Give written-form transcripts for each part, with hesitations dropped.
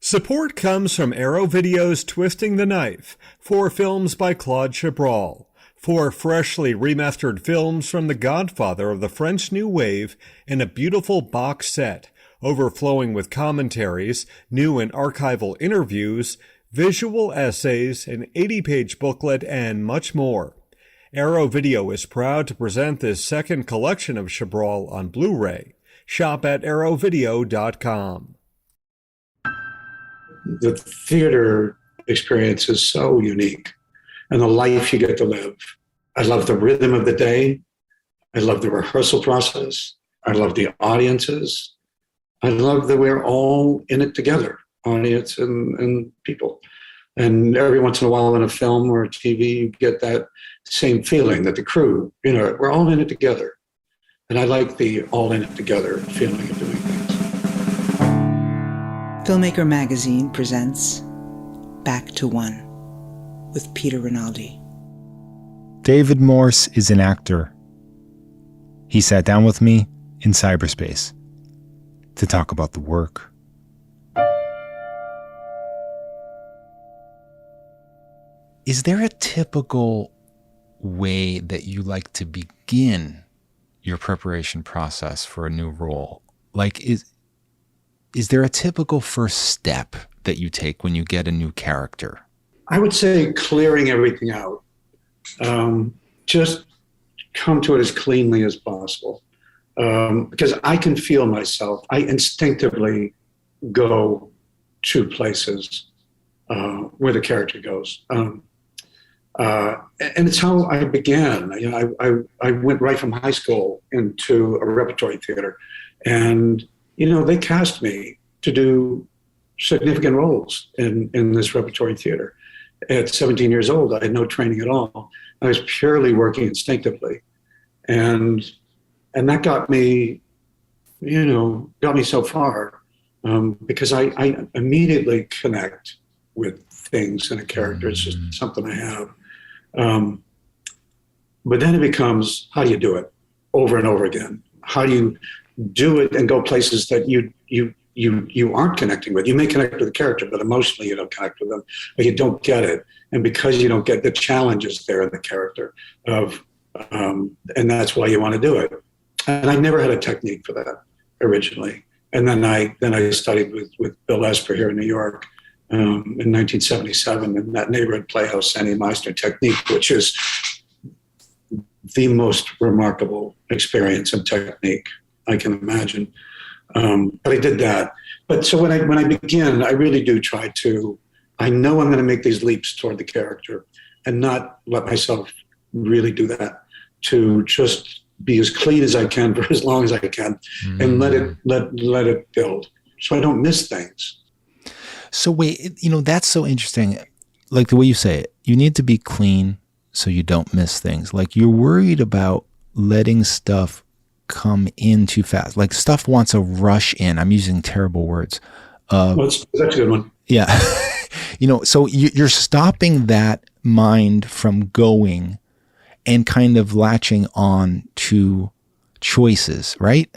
Support comes from Arrow Video's Twisting the Knife, 4 films by Claude Chabrol. 4 freshly remastered films from the godfather of the French New Wave in a beautiful box set, overflowing with commentaries, new and archival interviews, visual essays, an 80-page booklet, and much more. Arrow Video is proud to present this second collection of Chabrol on Blu-ray. Shop at arrowvideo.com. The theater experience is so unique, and the life you get to live. I love the rhythm of the day. I love the rehearsal process. I love the audiences. I love that we're all in it together, audience and people. And every once in a while in a film or a TV, you get that same feeling that the crew, we're all in it together. And I like the all in it together feeling of doing things. Filmmaker Magazine presents Back to One with Peter Rinaldi. David Morse is an actor. He sat down with me in cyberspace to talk about the work. Is there a typical way that you like to begin your preparation process for a new role? Like, is there a typical first step that you take when you get a new character? I would say clearing everything out. Just come to it as cleanly as possible. Because I can feel myself. I instinctively go to places where the character goes. And it's how I began. I went right from high school into a repertory theater. And they cast me to do significant roles in this repertory theater. At 17 years old, I had no training at all. I was purely working instinctively. And that got me so far because I immediately connect with things in a character. It's just something I have. But then it becomes, how do you do it over and over again? How do you do it and go places that you aren't connecting with? You may connect with the character, but emotionally you don't connect with them, or you don't get it. And because you don't get the challenges there in the character and that's why you want to do it. And I never had a technique for that originally. And then I studied with Bill Esper here in New York in 1977 in that neighborhood playhouse, Sandy Meisner Technique, which is the most remarkable experience and technique I can imagine. But I did that. But so when I begin, I really do try to, I know I'm going to make these leaps toward the character and not let myself really do that, to just be as clean as I can for as long as I can and let it build so I don't miss things. So wait, that's so interesting. Like the way you say it, you need to be clean so you don't miss things. Like you're worried about letting stuff come in too fast. Like stuff wants a rush in. I'm using terrible words. That's a good one. Yeah. So you're stopping that mind from going and kind of latching on to choices, right?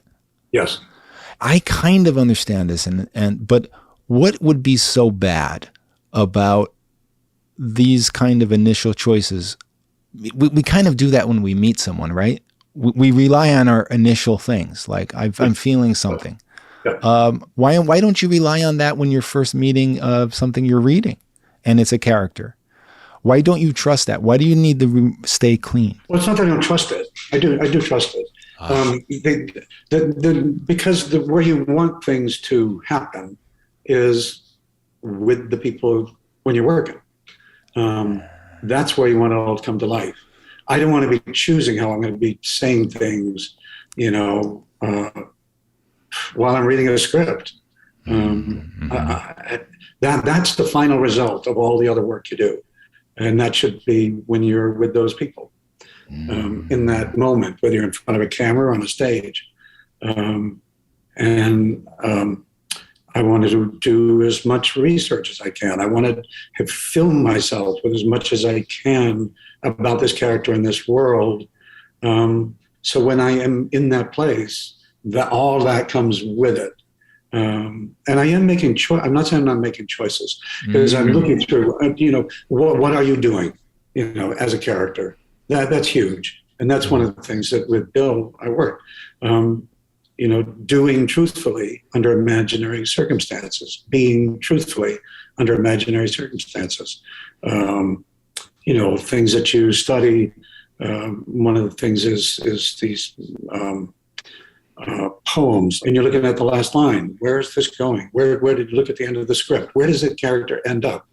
Yes. I kind of understand this, but what would be so bad about these kind of initial choices? We kind of do that when we meet someone, right? We rely on our initial things, like I'm feeling something. Why don't you rely on that when you're first meeting something you're reading and it's a character? Why don't you trust that? Why do you need to stay clean? Well, it's not that I don't trust it. I do trust it. Because where you want things to happen is with the people when you're working. That's where you want it all to come to life. I don't want to be choosing how I'm going to be saying things, while I'm reading a script. That's the final result of all the other work you do. And that should be when you're with those people in that moment, whether you're in front of a camera or on a stage. I wanted to do as much research as I can. I wanted to film myself with as much as I can about this character in this world. So when I am in that place, all that comes with it. And I am making choice. I'm not saying I'm not making choices, because I'm looking through, what are you doing, as a character? That's huge. And that's one of the things that with Bill, I work, doing truthfully under imaginary circumstances, being truthfully under imaginary circumstances. Things that you study. One of the things is these poems, and you're looking at the last line. Where is this going? Where did you look at the end of the script? Where does the character end up?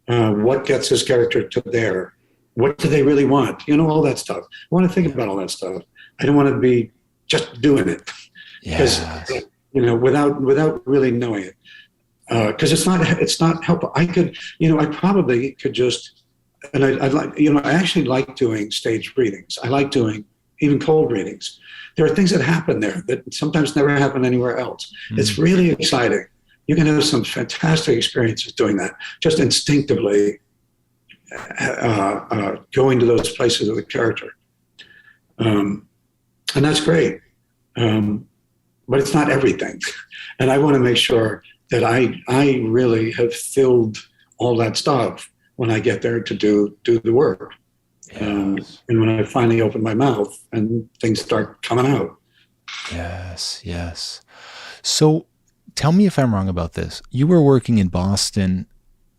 What gets this character to there? What do they really want? All that stuff. I want to think about all that stuff. I don't want to be just doing it, because without really knowing it, because it's not helpful. I probably could just, and I like, I actually like doing staged readings. I like doing even cold readings. There are things that happen there that sometimes never happen anywhere else. It's really exciting. You can have some fantastic experiences doing that, just instinctively going to those places of the character. And that's great. But it's not everything. And I want to make sure that I really have filled all that stuff when I get there to do the work. And when I finally open my mouth and things start coming out. Yes. So tell me if I'm wrong about this. You were working in Boston.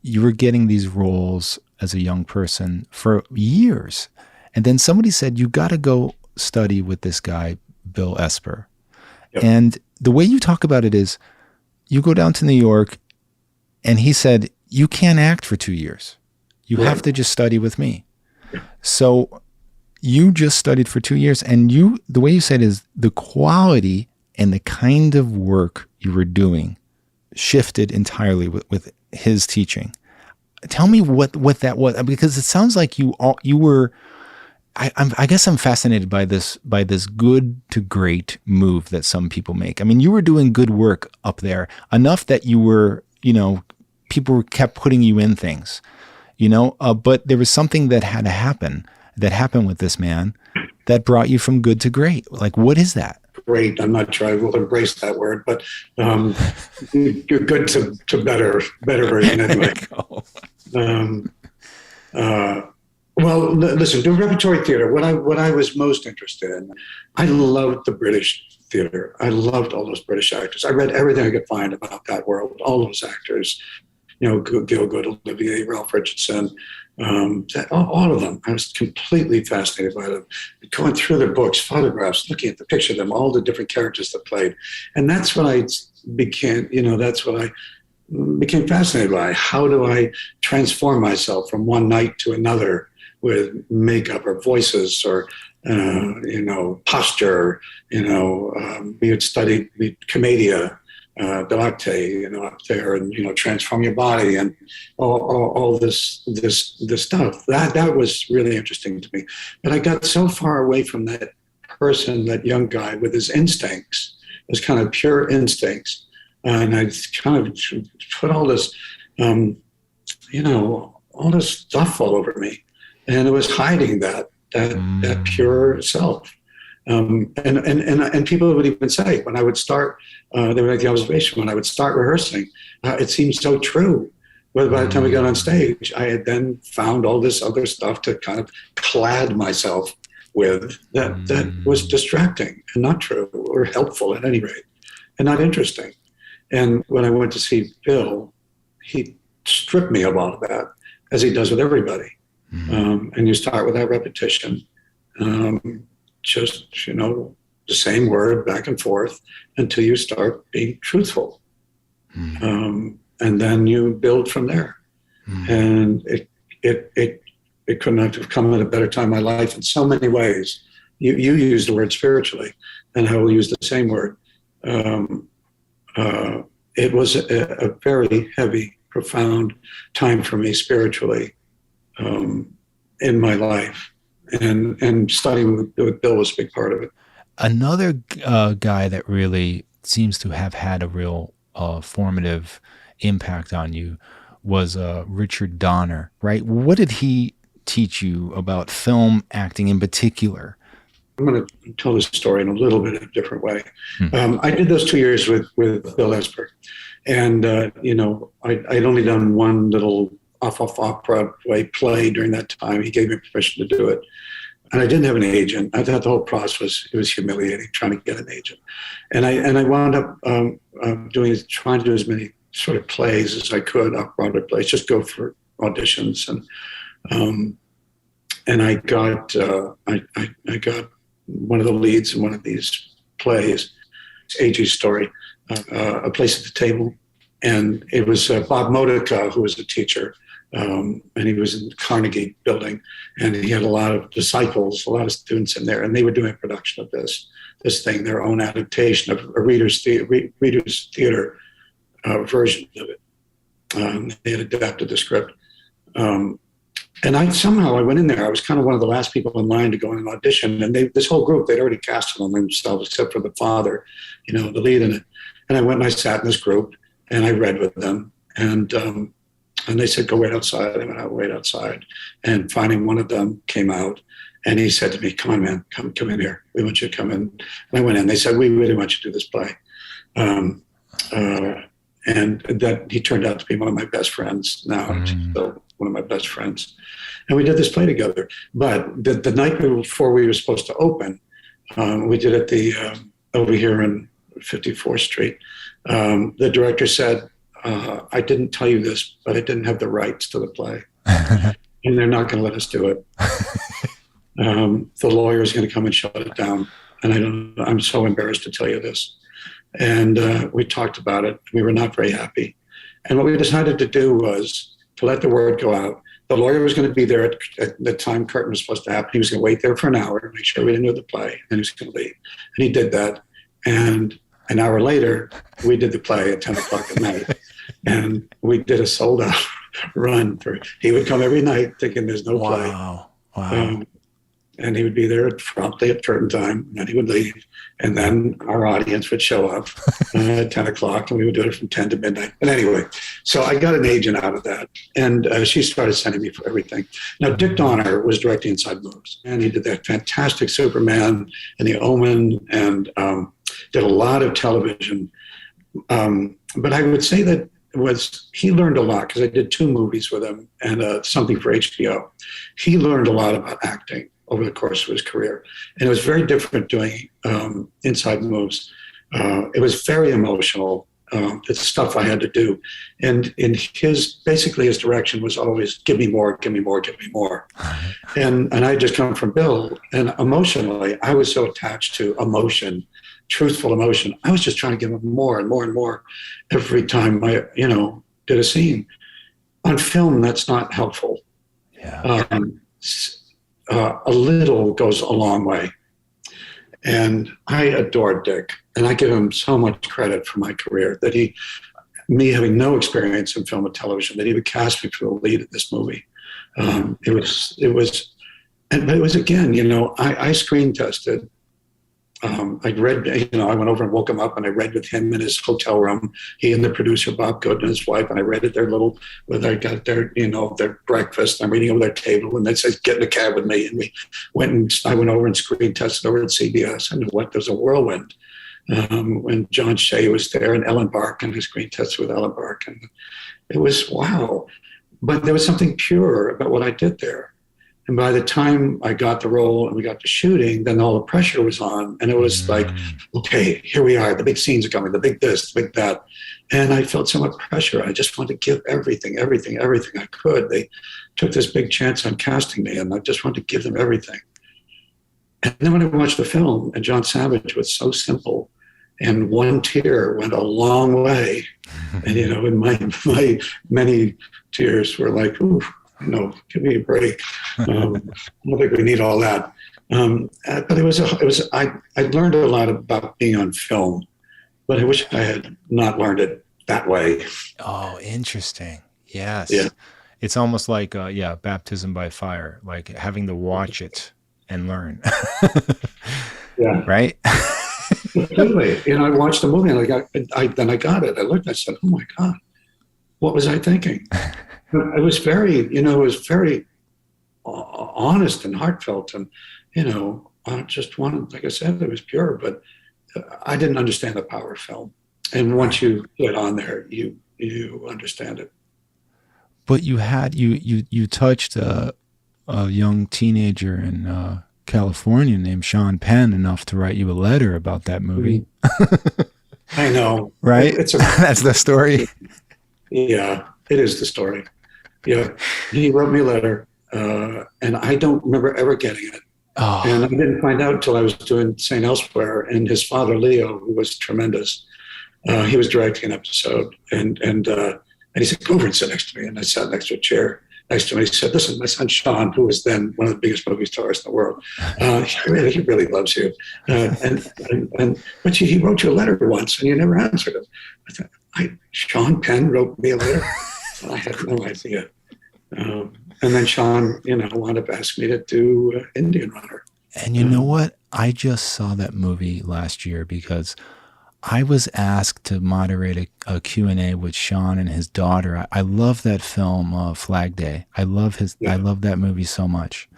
You were getting these roles as a young person for years. And then somebody said, you got to go study with this guy, Bill Esper. Yep. And the way you talk about it is, you go down to New York and he said, you can't act for 2 years. You have to just study with me. So you just studied for 2 years, and the way you said is the quality and the kind of work you were doing shifted entirely with his teaching. Tell me what that was, because it sounds like you were. I guess I'm fascinated by this good to great move that some people make. I mean, you were doing good work up there enough that you were, people kept putting you in things, but there was something that had to happen that happened with this man that brought you from good to great. Like, what is that? Great. I'm not sure I will embrace that word, but you're good to better version anyway. Well, listen, do repertory theater. What I was most interested in, I loved the British theater. I loved all those British actors. I read everything I could find about that world, all those actors, Gielgud, Olivier, Ralph Richardson, all of them. I was completely fascinated by them. Going through their books, photographs, looking at the picture of them, all the different characters that played. And that's what I became, became fascinated by. How do I transform myself from one night to another with makeup or voices or, posture, we had studied commedia, dell'arte, up there, and, transform your body and all this stuff. That was really interesting to me. But I got so far away from that person, that young guy with his instincts, his kind of pure instincts. And I kind of put all this, all this stuff all over me. And it was hiding that pure self. And people would even say, when I would start, they would make the observation, when I would start rehearsing, it seemed so true. But by the time we got on stage, I had then found all this other stuff to kind of clad myself with that was distracting and not true or helpful at any rate, and not interesting. And when I went to see Bill, he stripped me of all of that, as he does with everybody. And you start with that repetition, just, the same word back and forth until you start being truthful. And then you build from there. And it couldn't have come at a better time in my life in so many ways. You used the word spiritually, and I will use the same word. It was a very heavy, profound time for me spiritually in my life, and studying with Bill was a big part of it. Another guy that really seems to have had a real formative impact on you was Richard Donner, right? What did he teach you about film acting in particular I'm going to tell this story in a little bit of a different way. I did those 2 years with Bill Esper, and I'd only done one little off-Broadway play during that time. He gave me permission to do it, and I didn't have an agent. I thought the whole process was humiliating, trying to get an agent, and I wound up trying to do as many sort of plays as I could, off-Broadway plays, just go for auditions, and I got one of the leads in one of these plays, A.G.'s Story, A Place at the Table. And it was Bob Modica, who was a teacher, and he was in the Carnegie building, and he had a lot of disciples, a lot of students in there, and they were doing a production of this thing, their own adaptation of a Reader's Theater version of it. They had adapted the script. And I went in there. I was kind of one of the last people in line to go in and audition. And this whole group, they'd already casted on themselves, except for the father, the lead in it. And I went and I sat in this group and I read with them. And they said, go wait outside. I went out, wait outside. And finally, one of them came out and he said to me, come on, man, come in here. We want you to come in. And I went in. They said, we really want you to do this play. And that he turned out to be one of my best friends now. So one of my best friends. And we did this play together. But the night before we were supposed to open, we did it over here in 54th Street. The director said, I didn't tell you this, but I didn't have the rights to the play. And they're not going to let us do it. The lawyer is going to come and shut it down. And I'm so embarrassed to tell you this. And we talked about it. We were not very happy. And what we decided to do was to let the word go out. The lawyer was going to be there at the time curtain was supposed to happen. He was going to wait there for an hour to make sure we didn't do the play, and he was going to leave. And he did that. And an hour later, we did the play at 10 o'clock at night. And we did a sold-out run. He would come every night thinking there's no play. Wow. And he would be there promptly at curtain time, and then he would leave. And then our audience would show up at 10 o'clock, and we would do it from 10 to midnight. But anyway, so I got an agent out of that, and she started sending me for everything. Now, Dick Donner was directing Inside Moves, and he did that fantastic Superman and The Omen, and did a lot of television. But I would say that he learned a lot, because I did 2 movies with him and something for HBO. He learned a lot about acting over the course of his career. And it was very different doing Inside Moves. It was very emotional, the stuff I had to do. And basically his direction was always, give me more, give me more, give me more. And I just come from Bill, and emotionally, I was so attached to emotion, truthful emotion. I was just trying to give him more and more and more every time I, did a scene. On film, that's not helpful. Yeah. A little goes a long way. And I adored Dick, and I give him so much credit for my career, that me having no experience in film and television, that he would cast me for the lead of this movie. It was again, I screen tested. I'd read, I went over and woke him up, and I read with him in his hotel room, he and the producer, Bob Good, and his wife, and I read at where they got their breakfast. I'm reading over their table, and they said, get in the cab with me. And I went over and screen tested over at CBS, and there was a whirlwind. When John Shea was there, and Ellen Barkin, his screen tested with Ellen Barkin. It was, wow. But there was something pure about what I did there. And by the time I got the role and we got to shooting, then all the pressure was on. And it was like, okay, here we are. The big scenes are coming, the big this, the big that. And I felt so much pressure. I just wanted to give everything I could. They took this big chance on casting me, and I just wanted to give them everything. And then when I watched the film, and John Savage was so simple, and one tear went a long way. And, and my many tears were like, ooh, give me a break. I don't think we need all that. But I learned a lot about being on film, but I wish I had not learned it that way. Oh, interesting. Yes. Yeah. It's almost like, baptism by fire, like having to watch it and learn. Yeah. Right? Completely. I watched the movie, and then I got it. I looked, I said, oh my God, what was I thinking? It was very, honest and heartfelt, and, just wanted, like I said, it was pure, but I didn't understand the power of film. And once you get on there, you understand it. But you touched a young teenager in California named Sean Penn enough to write you a letter about that movie. I know, right? That's the story. Yeah, it is the story. Yeah, he wrote me a letter, and I don't remember ever getting it. Oh. And I didn't find out until I was doing St. Elsewhere, and his father, Leo, who was tremendous, he was directing an episode, and he said, "Go over and sit next to me." And I sat next to a chair next to him. He said, "Listen, my son Sean, who was then one of the biggest movie stars in the world, he really loves you. But he wrote you a letter once, and you never answered him." I thought, Sean Penn wrote me a letter? I had no idea. And then Sean, wound up asking me to do Indian Runner. And you know what? I just saw that movie last year because I was asked to moderate a Q&A with Sean and his daughter. I love that film, Flag Day. I love that movie so much.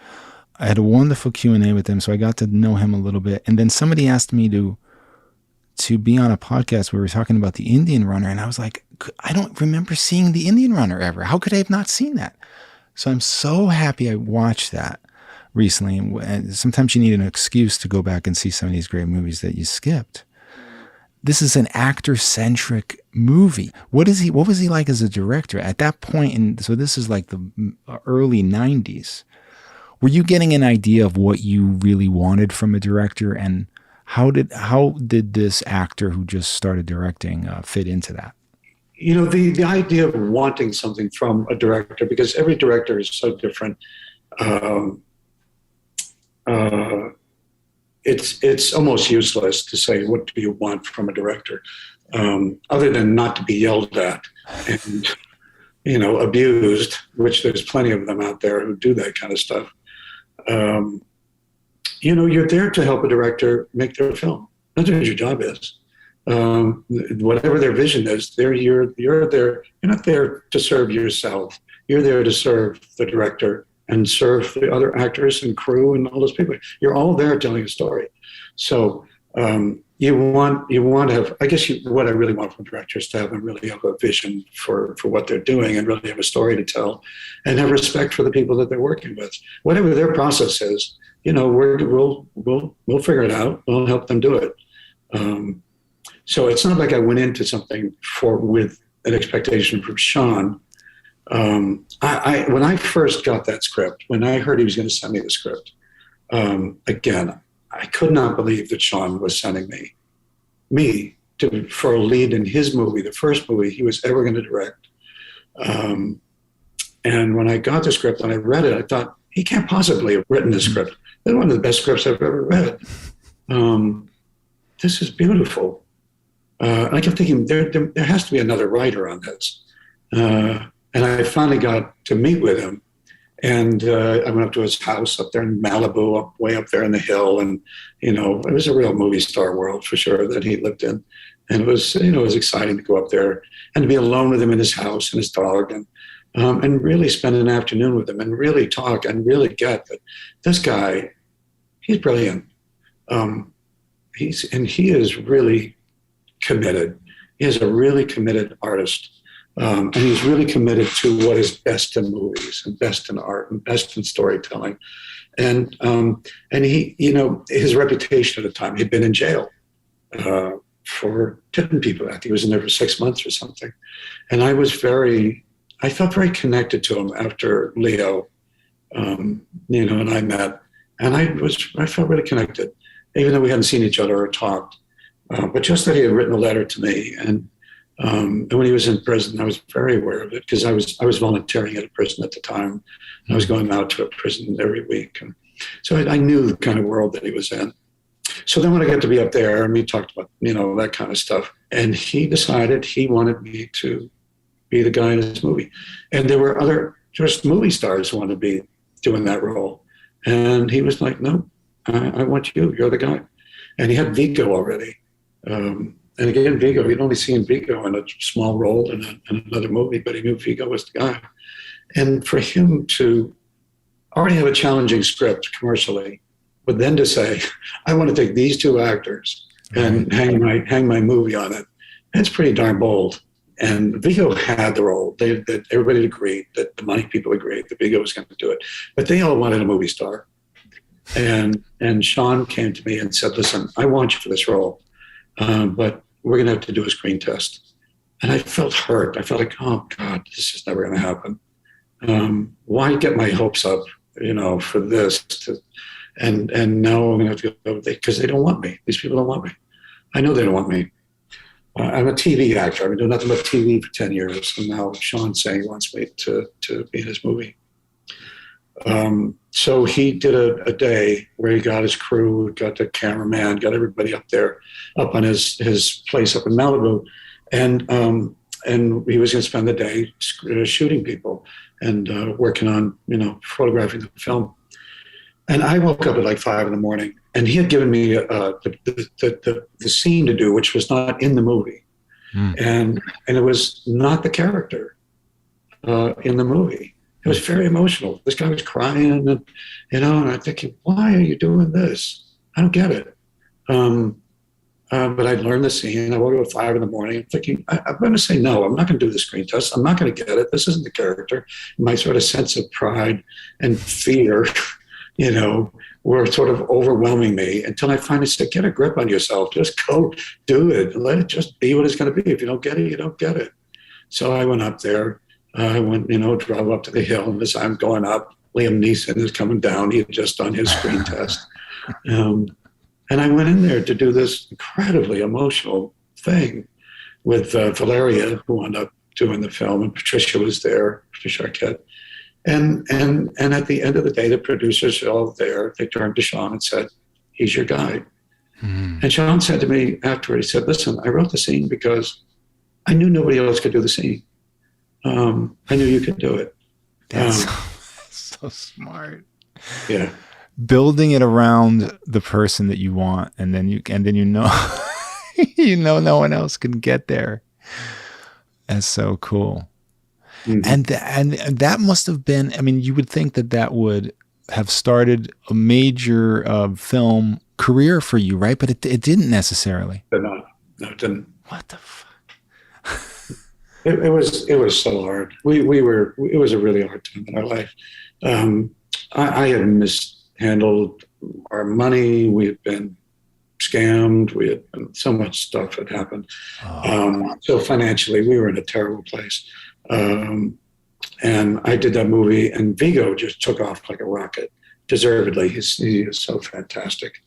I had a wonderful Q&A with him, so I got to know him a little bit. And then somebody asked me to be on a podcast where we were talking about the Indian Runner, and I was like, I don't remember seeing the Indian Runner ever. How could I have not seen that? So I'm so happy I watched that recently. And sometimes you need an excuse to go back and see some of these great movies that you skipped. This is an actor-centric movie. What was he like as a director at that point? So this is like the early 90s. Were you getting an idea of what you really wanted from a director, and how did this actor who just started directing fit into that? The idea of wanting something from a director, because every director is so different. It's almost useless to say, what do you want from a director? Other than not to be yelled at and, abused, which there's plenty of them out there who do that kind of stuff. You're there to help a director make their film. That's what your job is. Whatever their vision is, you're there. You're not there to serve yourself. You're there to serve the director and serve the other actors and crew and all those people. You're all there telling a story. So you want to have, I guess what I really want from directors to have them really have a vision for what they're doing and really have a story to tell and have respect for the people that they're working with. Whatever their process is, we'll figure it out. We'll help them do it. So it's not like I went into something with an expectation from Sean. When I first got that script, when I heard he was going to send me the script, again, I could not believe that Sean was sending me for a lead in his movie, the first movie he was ever going to direct. And when I got the script and I read it, I thought, he can't possibly have written this script. It's one of the best scripts I've ever read. This is beautiful. I kept thinking, there has to be another writer on this. And I finally got to meet with him. And I went up to his house up there in Malibu, way up there in the hill. And, it was a real movie star world for sure that he lived in. And it was, it was exciting to go up there and to be alone with him in his house and his dog and really spend an afternoon with him and really talk and really get that this guy, he's brilliant. He is really committed. He is a really committed artist. And he's really committed to what is best in movies and best in art and best in storytelling. And he, his reputation at the time, he'd been in jail for tipping people. I think he was in there for 6 months or something. And I felt very connected to him after Leo, and I met. And I felt really connected, even though we hadn't seen each other or talked. But just that he had written a letter to me, and when he was in prison, I was very aware of it because I was volunteering at a prison at the time. I was going out to a prison every week, and so I knew the kind of world that he was in. So then when I got to be up there, and we talked about that kind of stuff, and he decided he wanted me to be the guy in his movie, and there were other just movie stars who wanted to be doing that role, and he was like, "No, I want you. You're the guy," and he had Vigo already. And again, Vigo, he'd only seen Vigo in a small role in another movie, but he knew Vigo was the guy. And for him to already have a challenging script commercially, But then to say, I want to take these two actors and hang my movie on it, it's pretty darn bold. And Viggo had the role. Everybody agreed, that the money people agreed that Viggo was going to do it. But they all wanted a movie star. And Sean came to me and said, listen, I want you for this role, but we're going to have to do a screen test. And I felt hurt. I felt like, oh, God, this is never going to happen. Why get my hopes up, for this? And now I'm going to have to go, because they don't want me. These people don't want me. I know they don't want me. I'm a TV actor. I've been doing nothing but TV for 10 years. And now Sean's saying he wants me to be in his movie. So he did a day where he got his crew, got the cameraman, got everybody up there, up on his place up in Malibu. And he was going to spend the day shooting people and working on, photographing the film. And I woke up at like 5 a.m, and he had given me the scene to do, which was not in the movie. And it was not the character in the movie. It was very emotional. This guy was crying, and and I'm thinking, why are you doing this? I don't get it. But I learned the scene. I woke up at 5 a.m. I'm thinking, I'm going to say no. I'm not going to do the screen test. I'm not going to get it. This isn't the character. My sort of sense of pride and fear, were sort of overwhelming me until I finally said, get a grip on yourself. Just go do it. Let it just be what it's going to be. If you don't get it, you don't get it. So I went up there. I went, drove up to the hill, and as I'm going up, Liam Neeson is coming down. He had just done his screen test. And I went in there to do this incredibly emotional thing with Valeria, who wound up doing the film, and Patricia was there, Patricia Arquette. And at the end of the day, the producers are all there. They turned to Sean and said, he's your guy. And Sean said to me afterward, he said, listen, I wrote the scene because I knew nobody else could do the scene. I knew you could do it. That's so smart. Yeah. Building it around the person that you want, and then no one else can get there. That's so cool. And that must have been, you would think that would have started a major film career for you, right? But it didn't necessarily. No, it didn't. What the fuck? It was so hard. It was a really hard time in our life. I had mishandled our money. We had been scammed. So much stuff had happened. So financially, we were in a terrible place. And I did that movie, and Viggo just took off like a rocket, deservedly. He is so fantastic.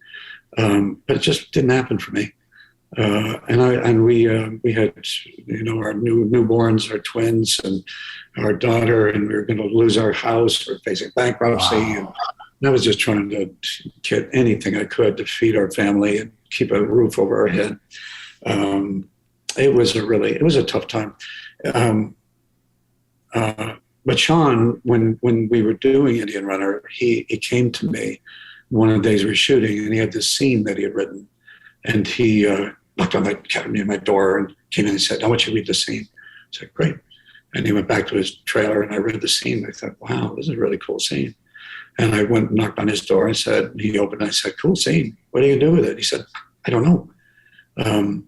But it just didn't happen for me. And we had, our newborns, our twins, and our daughter, and we were going to lose our house. We're facing bankruptcy. Wow. And I was just trying to get anything I could to feed our family and keep a roof over our head. It was a tough time. But Sean, when we were doing Indian Runner, he came to me one of the days we were shooting, and he had this scene that he had written. And he knocked on my door and came in and said, I want you to read the scene. I said, great. And he went back to his trailer, and I read the scene. I thought, wow, this is a really cool scene. And I went and knocked on his door and he opened, and I said, cool scene. What do you do with it? He said, I don't know. And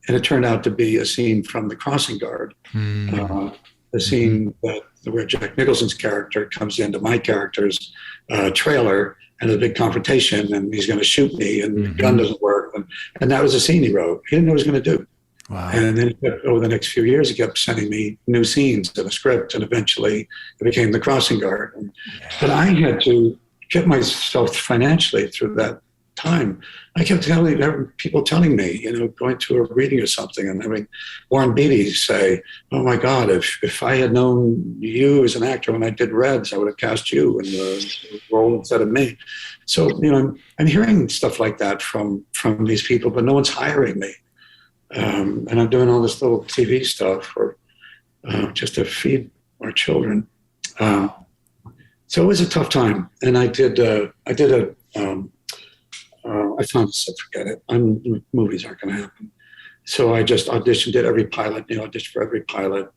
it turned out to be a scene from The Crossing Guard, the scene where Jack Nicholson's character comes into my character's trailer, and there's a big confrontation, and he's going to shoot me, and the gun doesn't work. And that was a scene he wrote. He didn't know what he was going to do. Wow. And then over the next few years, he kept sending me new scenes and a script, and eventually it became The Crossing Guard. But I had to get myself financially through that time. I kept people telling me, going to a reading or something, and having Warren Beatty say, oh my God, if I had known you as an actor when I did Reds, I would have cast you in the role instead of me. So, I'm hearing stuff like that from these people, but no one's hiring me. And I'm doing all this little TV stuff just to feed our children. So it was a tough time. And I finally said, forget it. Movies aren't going to happen. So I just auditioned, did every pilot, auditioned for every pilot.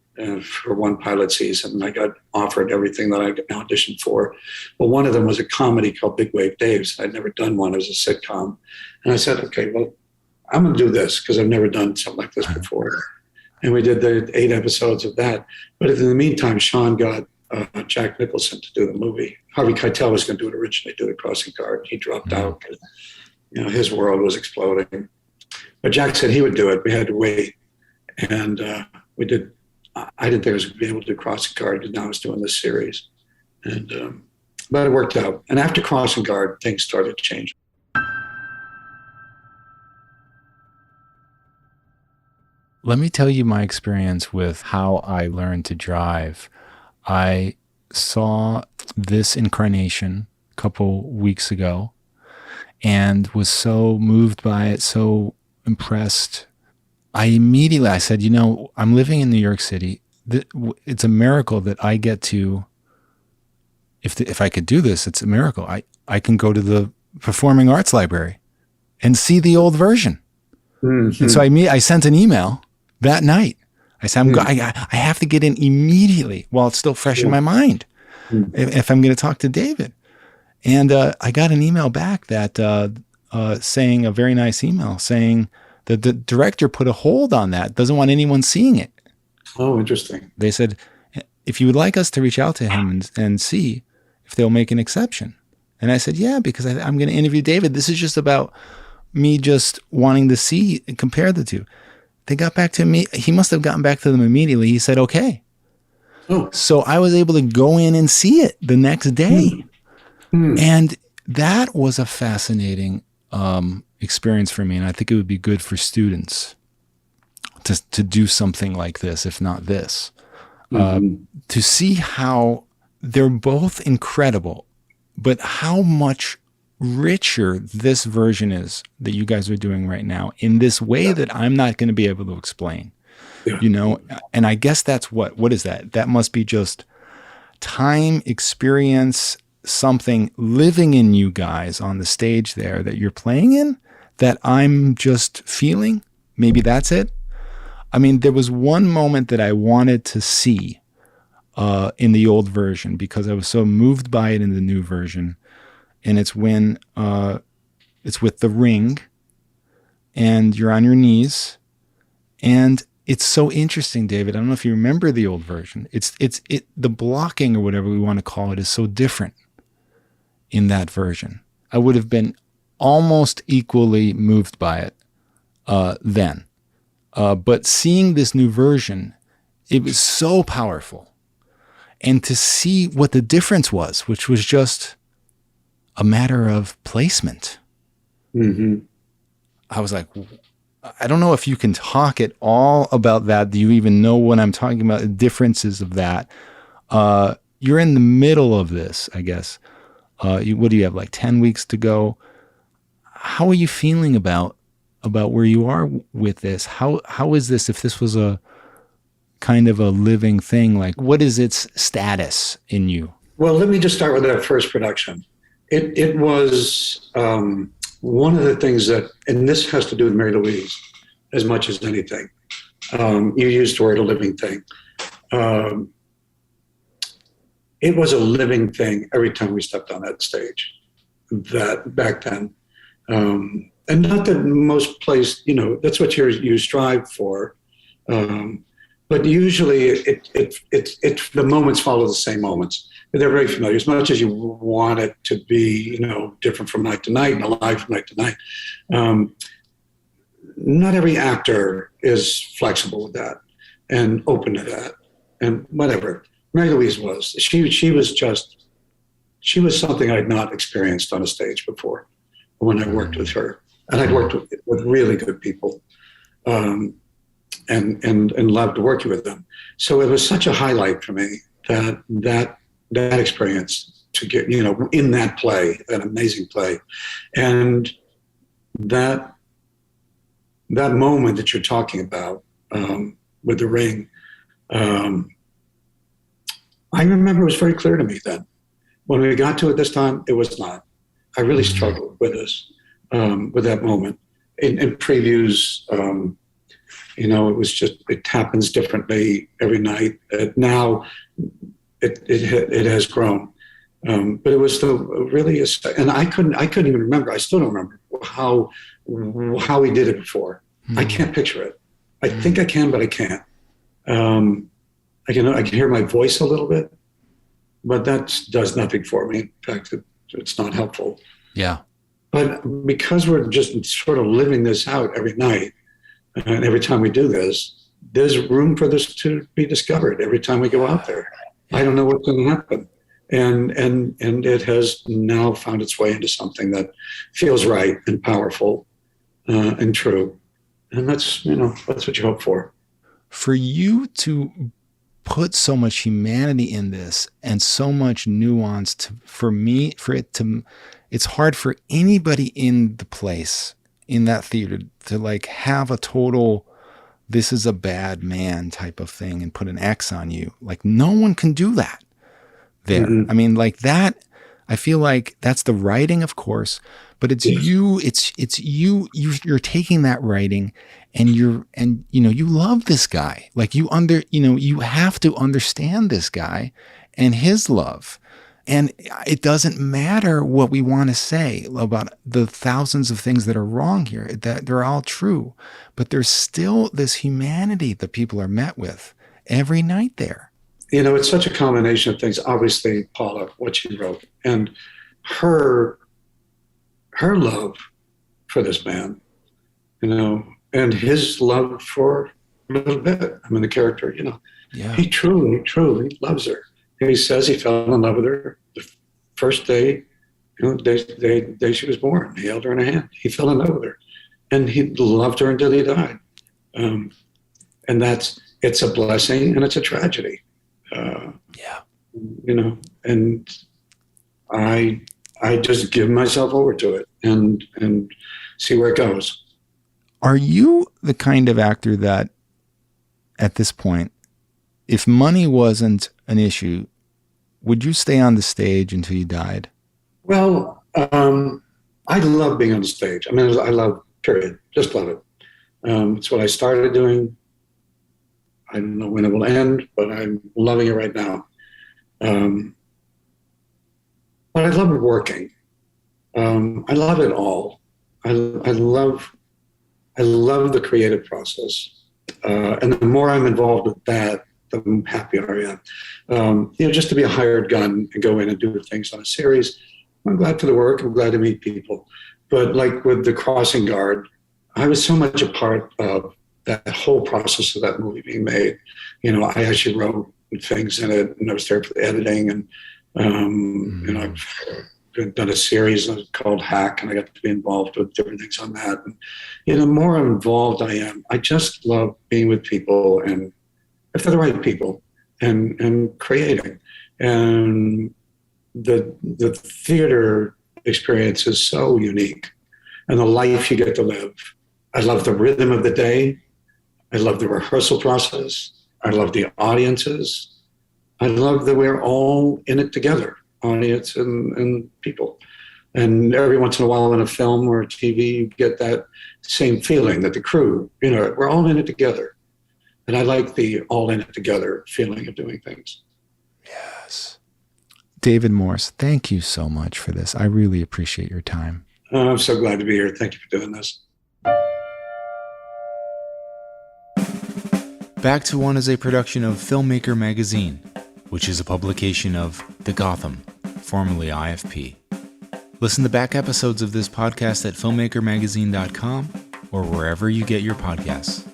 for one pilot season. And I got offered everything that I auditioned for. Well, one of them was a comedy called Big Wave Daves. I'd never done one. It was a sitcom. And I said, okay, well, I'm going to do this because I've never done something like this before. And we did the 8 episodes of that. But in the meantime, Sean got Jack Nicholson to do the movie. Harvey Keitel was going to do it originally, do the Crossing Guard. He dropped out. You know, his world was exploding. But Jack said he would do it. We had to wait. And we did. I didn't think I was going to be able to do Crossing Guard because now I was doing this series. And but it worked out. And after Crossing Guard, things started changing. Let me tell you my experience with how I learned to drive. I saw this incarnation a couple weeks ago and was so moved by it, so impressed. I said, you know, I'm living in New York City. It's a miracle that I get to, if I could do this, it's a miracle. I can go to the Performing Arts Library and see the old version. Mm-hmm. And so I sent an email that night. I said, I have to get in immediately while it's still fresh in my mind if I'm going to talk to David. And I got an email back that saying, a very nice email saying that the director put a hold on that, doesn't want anyone seeing it. Oh, interesting. They said, if you would like us to reach out to him and see if they'll make an exception. And I said, yeah, because I'm going to interview David. This is just about me just wanting to see and compare the two. They got back to me. He must have gotten back to them immediately. He said, okay. Oh. So I was able to go in and see it the next day. And that was a fascinating experience for me. And I think it would be good for students to do something like this, if not this, to see how they're both incredible, but how much richer this version is that you guys are doing right now in this way that I'm not going to be able to explain, you know? And I guess that's what is that? That must be just time, experience, something living in you guys on the stage there that you're playing in that I'm just feeling. Maybe that's it. I mean, there was one moment that I wanted to see in the old version because I was so moved by it in the new version. And it's when it's with the ring and you're on your knees. And it's so interesting, David. I don't know if you remember the old version. The blocking or whatever we want to call it is so different in that version. I would have been almost equally moved by it then. But seeing this new version, it was so powerful. And to see what the difference was, which was just a matter of placement. Mm-hmm. I was like, I don't know if you can talk at all about that. Do you even know what I'm talking about? The differences of that. You're in the middle of this, I guess. What do you have, like 10 weeks to go? How are you feeling about where you are with this? How is this, if this was a kind of a living thing, like what is its status in you? Well, let me just start with that first production. It was one of the things that, and this has to do with Mary Louise as much as anything. You used the word a living thing. It was a living thing every time we stepped on that stage. That back then, and not that most plays, you know, that's what you strive for. But usually, the moments follow the same moments. They're very familiar. As much as you want it to be, you know, different from night to night and alive from night to night, not every actor is flexible with that and open to that and whatever. Mary Louise was. She was something I'd not experienced on a stage before when I worked with her, and I'd worked with really good people. And loved working with them. So it was such a highlight for me that experience to get, you know, in that play, that amazing play. And that moment that you're talking about with the ring, I remember it was very clear to me then. When we got to it this time, it was not. I really struggled with this, with that moment. In previews, it happens differently every night. Now it has grown. But it was and I couldn't even remember. I still don't remember how he did it before. I can't picture it. I think I can, but I can't. I can hear my voice a little bit, but that does nothing for me. In fact, it's not helpful. Yeah. But because we're just sort of living this out every night, and every time we do this, there's room for this to be discovered every time we go out there. I don't know what's going to happen. And it has now found its way into something that feels right and powerful and true. And that's what you hope for. For you to put so much humanity in this and so much nuance it's hard for anybody in the place, in that theater, to like have a total, this is a bad man type of thing and put an X on you. Like no one can do that there. Mm-hmm. I mean, like that, I feel like that's the writing, of course, but it's you, you're taking that writing and you love this guy. Like you have to understand this guy and his love. And it doesn't matter what we want to say about the thousands of things that are wrong here, that they're all true, but there's still this humanity that people are met with every night there. It's such a combination of things. Obviously, Paula, what she wrote, and her love for this man, and his love for a little bit. I mean, the character, he truly loves her. He says he fell in love with her the first day, day she was born. He held her in a hand. He fell in love with her, and he loved her until he died. And it's a blessing and it's a tragedy. And I just give myself over to it and see where it goes. Are you the kind of actor that, at this point, if money wasn't an issue, would you stay on the stage until you died? Well, I love being on the stage. I mean, I love, period. Just love it. It's what I started doing. I don't know when it will end, but I'm loving it right now. But I love working. I love it all. I love the creative process. And the more I'm involved with that, the happier I am. Just to be a hired gun and go in and do things on a series, I'm glad for the work. I'm glad to meet people. But like with The Crossing Guard, I was so much a part of that whole process of that movie being made. I actually wrote things in it, and I was there for the editing. And I've done a series called Hack, and I got to be involved with different things on that. And the more involved I am, I just love being with people, and if they're the right people, and creating. And the theater experience is so unique, and the life you get to live. I love the rhythm of the day. I love the rehearsal process. I love the audiences. I love that we're all in it together, audience and people. And every once in a while in a film or a TV, you get that same feeling that the crew, we're all in it together. And I like the all in it together feeling of doing things. Yes. David Morse, thank you so much for this. I really appreciate your time. I'm so glad to be here. Thank you for doing this. Back to One is a production of Filmmaker Magazine, which is a publication of The Gotham, formerly IFP. Listen to back episodes of this podcast at filmmakermagazine.com or wherever you get your podcasts.